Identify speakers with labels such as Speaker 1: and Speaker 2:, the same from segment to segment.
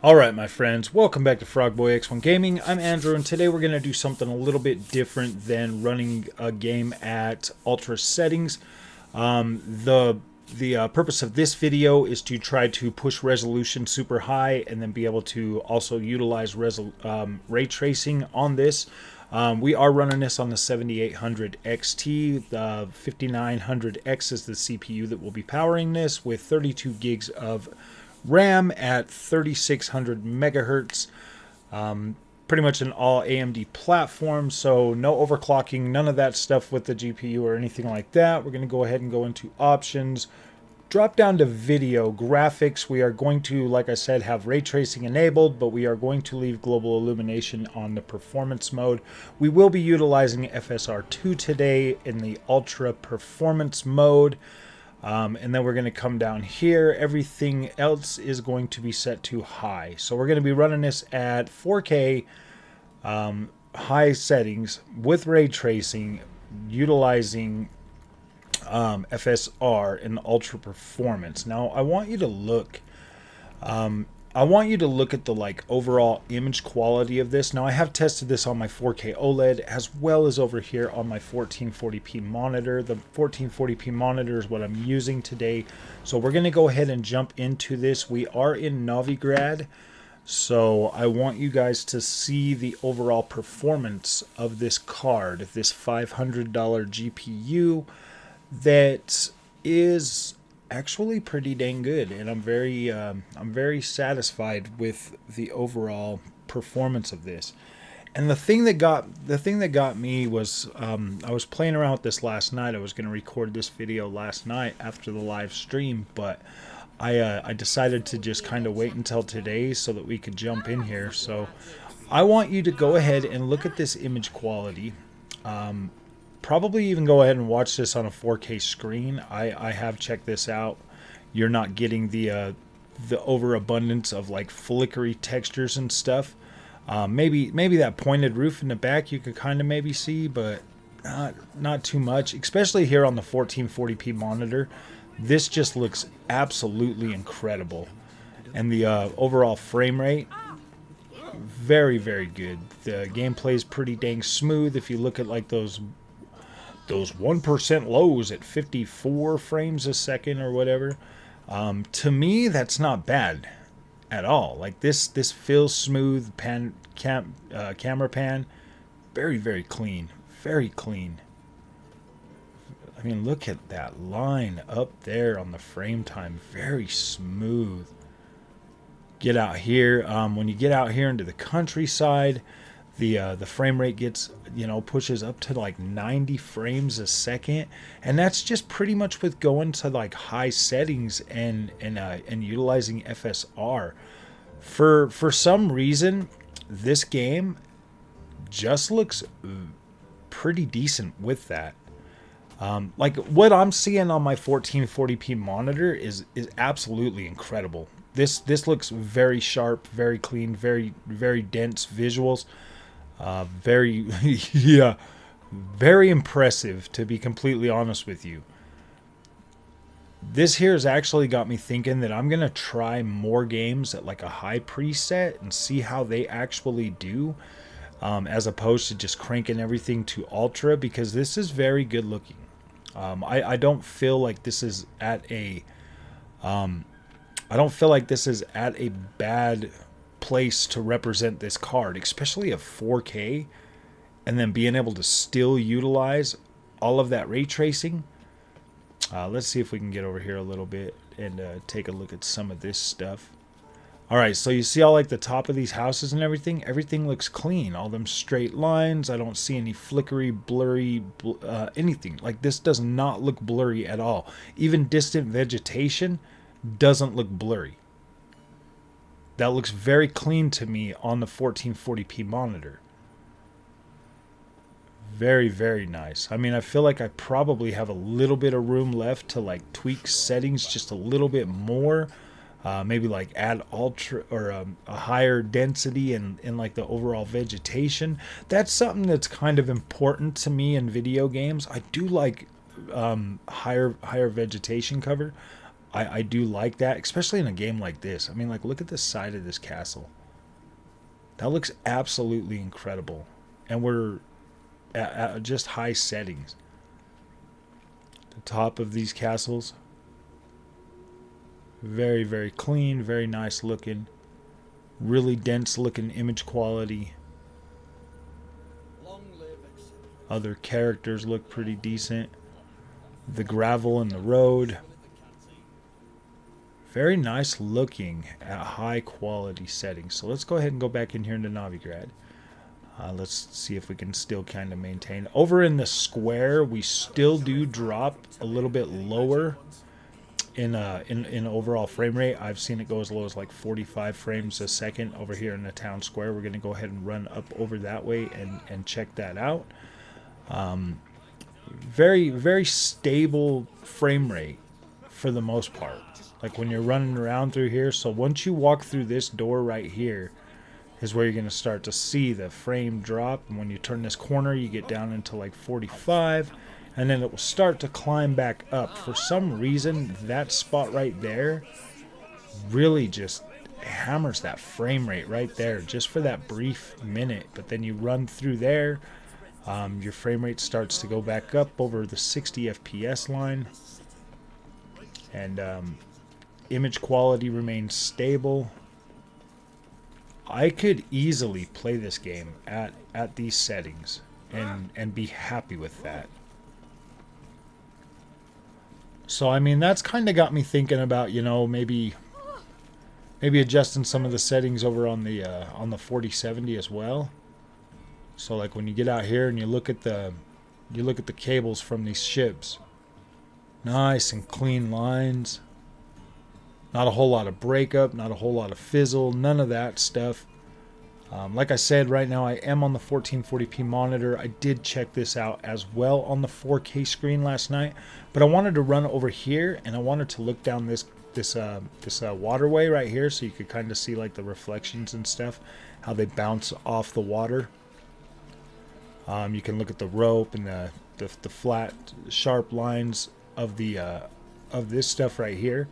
Speaker 1: Alright my friends, welcome back to Frogboy X1 Gaming. I'm Andrew and today we're going to do something a little bit different than running a game at ultra settings. The purpose of this video is to try to push resolution super high and then be able to also utilize ray tracing on this. We are running this on the 7800 XT. The 5900X is the CPU that will be powering this with 32 gigs of RAM at 3600 megahertz. Pretty much an all AMD platform, so no overclocking, none of that stuff with the GPU or anything like that. We're going to go ahead and go into options, drop down to video graphics. We are going to, like I said, have ray tracing enabled, but we are going to leave global illumination on the performance mode. We will be utilizing FSR2 today in the ultra performance mode. And then we're going to come down here. Everything else is going to be set to high. So we're going to be running this at 4K high settings with ray tracing, utilizing FSR in ultra performance. Now I want you to look. At the overall image quality of this. Now I have tested this on my 4K OLED as well as over here on my 1440p monitor. The 1440p monitor is what I'm using today. So we're going to go ahead and jump into this. We are in Novigrad. So I want you guys to see the overall performance of this card, this $500 GPU that is actually pretty dang good, and I'm very satisfied with the overall performance of this. And the thing that got me was I was playing around with this last night. I was going to record this video last night after the live stream, but I decided to just kind of wait until today so that we could jump in here. So I want you to go ahead and look at this image quality. Probably even go ahead and watch this on a 4K screen. I have checked this out. You're not getting the overabundance of like flickery textures and stuff. Maybe that pointed roof in the back you could kind of maybe see, but not too much. Especially here on the 1440p monitor, this just looks absolutely incredible, and the overall frame rate, very good. The gameplay is pretty dang smooth. If you look at like those 1% lows at 54 frames a second or whatever, to me that's not bad at all. Like this feels smooth. Camera pan, very clean, very clean. I mean, look at that line up there on the frame time, very smooth. Get out here, when you get out here into the countryside, the frame rate gets, pushes up to like 90 frames a second, and that's just pretty much with going to like high settings and utilizing FSR. For some reason, this game just looks pretty decent with that. Like what I'm seeing on my 1440p monitor is absolutely incredible. This looks very sharp, very clean, very dense visuals. Very yeah, very impressive, to be completely honest with you. This here has actually got me thinking that I'm gonna try more games at like a high preset and see how they actually do, as opposed to just cranking everything to ultra, because this is very good looking. I don't feel like this is at a bad place to represent this card, especially a 4K, and then being able to still utilize all of that ray tracing. Let's see if we can get over here a little bit and take a look at some of this stuff. Alright, so you see all like the top of these houses and everything looks clean. All them straight lines. I don't see any flickery, blurry, anything. Like, this does not look blurry at all. Even distant vegetation doesn't look blurry. That looks very clean to me on the 1440p monitor. Very nice. I mean, I feel like I probably have a little bit of room left to like tweak settings just a little bit more. Maybe like add ultra or a higher density in like the overall vegetation. That's something that's kind of important to me in video games. I do like higher vegetation cover. I do like that, especially in a game like this. I mean, like, look at the side of this castle. That looks absolutely incredible. And we're at just high settings. The top of these castles, very, very clean, very nice looking. Really dense looking image quality. Other characters look pretty decent. The gravel in the road. Very nice looking at high quality settings. So let's go ahead and go back in here into Novigrad. Let's see if we can still kind of maintain. Over in the square, we still do drop a little bit lower in overall frame rate. I've seen it go as low as like 45 frames a second over here in the town square. We're going to go ahead and run up over that way and check that out. Very, very stable frame rate for the most part. Like when you're running around through here. So once you walk through this door right here is where you're going to start to see the frame drop. And when you turn this corner, you get down into like 45. And then it will start to climb back up. For some reason, that spot right there really just hammers that frame rate right there just for that brief minute. But then you run through there, your frame rate starts to go back up over the 60 FPS line. And image quality remains stable. I could easily play this game at these settings and be happy with that. So I mean, that's kind of got me thinking about, you know, maybe adjusting some of the settings over on the 4070 as well. So like when you get out here and you look at the cables from these ships, nice and clean lines. Not a whole lot of breakup, not a whole lot of fizzle, none of that stuff. Like I said, right now I am on the 1440p monitor. I did check this out as well on the 4K screen last night, but I wanted to run over here and I wanted to look down this waterway right here so you could kind of see like the reflections and stuff, how they bounce off the water. You can look at the rope and the flat, sharp lines of this stuff right here.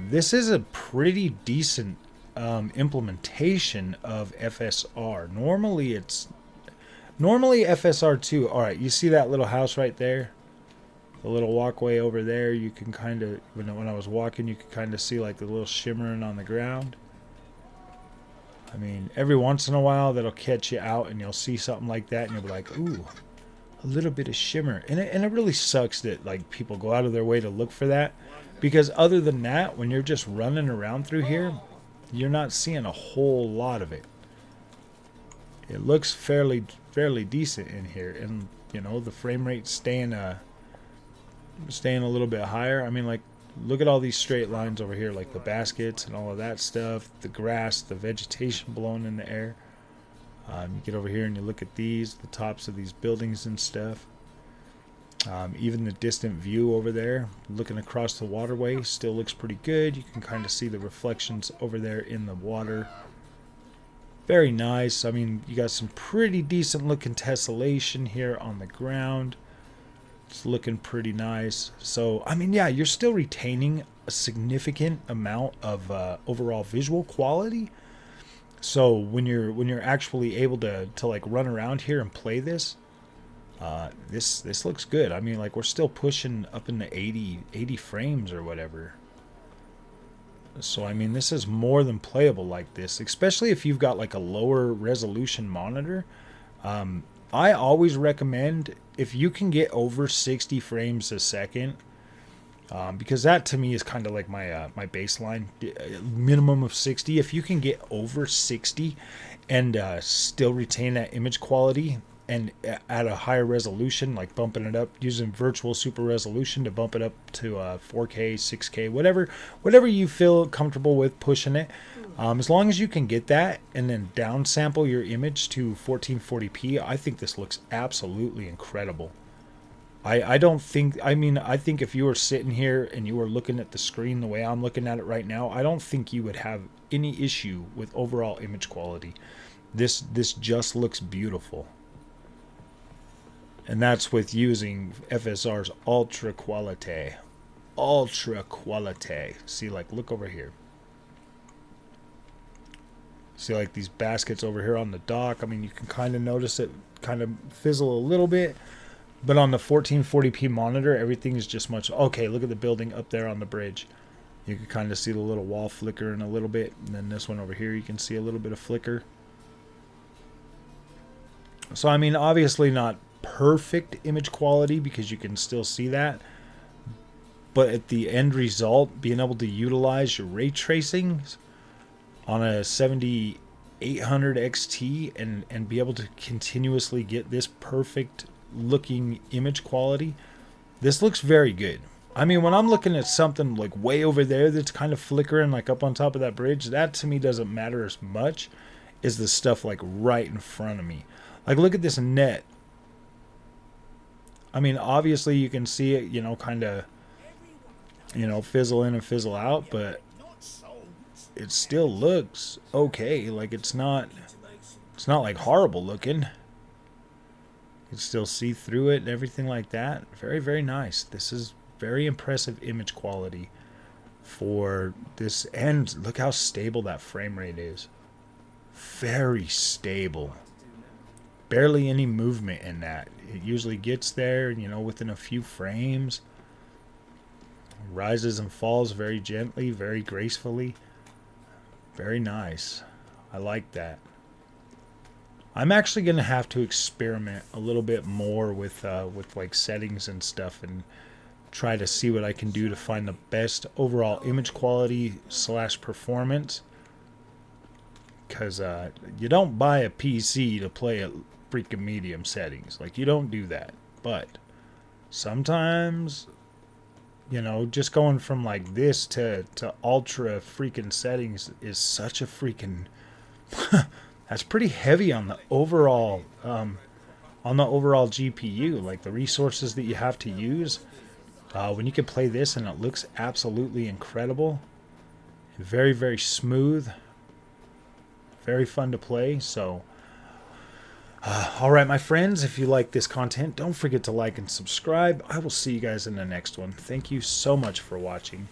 Speaker 1: This is a pretty decent implementation of FSR. Normally FSR2. All right, you see that little house right there, the little walkway over there. You can kind of, when I was walking, you could kind of see like the little shimmering on the ground. I mean, every once in a while that'll catch you out and you'll see something like that and you'll be like, ooh, a little bit of shimmer. And it really sucks that like people go out of their way to look for that, because other than that, when you're just running around through here, you're not seeing a whole lot of it. It looks fairly decent in here, and you know, the frame rate staying a little bit higher. I mean, like, look at all these straight lines over here, like the baskets and all of that stuff, the grass, the vegetation blowing in the air. You get over here and you look at the tops of these buildings and stuff. Even the distant view over there, looking across the waterway, still looks pretty good. You can kind of see the reflections over there in the water. Very nice. I mean, you got some pretty decent looking tessellation here on the ground. It's looking pretty nice. So, I mean, yeah, you're still retaining a significant amount of overall visual quality. So when you're actually able to like run around here and play this, this looks good. I mean, like, we're still pushing up in the 80 frames or whatever. So I mean, this is more than playable like this, especially if you've got like a lower resolution monitor. I always recommend, if you can get over 60 frames a second, because that to me is kind of like my my baseline, minimum of 60. If you can get over 60 and still retain that image quality, and at a higher resolution, like bumping it up using virtual super resolution to bump it up to 4K, 6K, whatever you feel comfortable with pushing it. As long as you can get that and then downsample your image to 1440p, I think this looks absolutely incredible. I think if you were sitting here and you were looking at the screen the way I'm looking at it right now, I don't think you would have any issue with overall image quality. This just looks beautiful. And that's with using FSR's Ultra Qualite. ultra quality. See, like, look over here. See, like, these baskets over here on the dock. I mean, you can kind of notice it kind of fizzle a little bit. But on the 1440p monitor, everything is just much... Okay, look at the building up there on the bridge. You can kind of see the little wall flickering a little bit. And then this one over here, you can see a little bit of flicker. So, I mean, obviously not perfect image quality because you can still see that. But at the end result, being able to utilize your ray tracing on a 7800 XT and be able to continuously get this perfect looking image quality, this looks very good. I mean, when I'm looking at something like way over there that's kind of flickering like up on top of that bridge, that to me doesn't matter as much as the stuff like right in front of me. Like, look at this net. I mean, obviously you can see it, you know, kind of, you know, fizzle in and fizzle out, but it still looks okay. Like, it's not like horrible looking. You can still see through it and everything like that. Very, very nice. This is very impressive image quality for this. And look how stable that frame rate is. Very stable. Barely any movement in that. It usually gets there, you know, within a few frames. Rises and falls very gently, very gracefully. Very nice. I like that. I'm actually going to have to experiment a little bit more with like settings and stuff and try to see what I can do to find the best overall image quality / performance. Because you don't buy a PC to play at freaking medium settings. Like, you don't do that. But sometimes, you know, just going from like this to ultra freaking settings is such a freaking... That's pretty heavy on the overall GPU. Like, the resources that you have to use when you can play this and it looks absolutely incredible, very, very smooth, very fun to play. So all right, my friends, if you like this content, don't forget to like and subscribe. I will see you guys in the next one. Thank you so much for watching.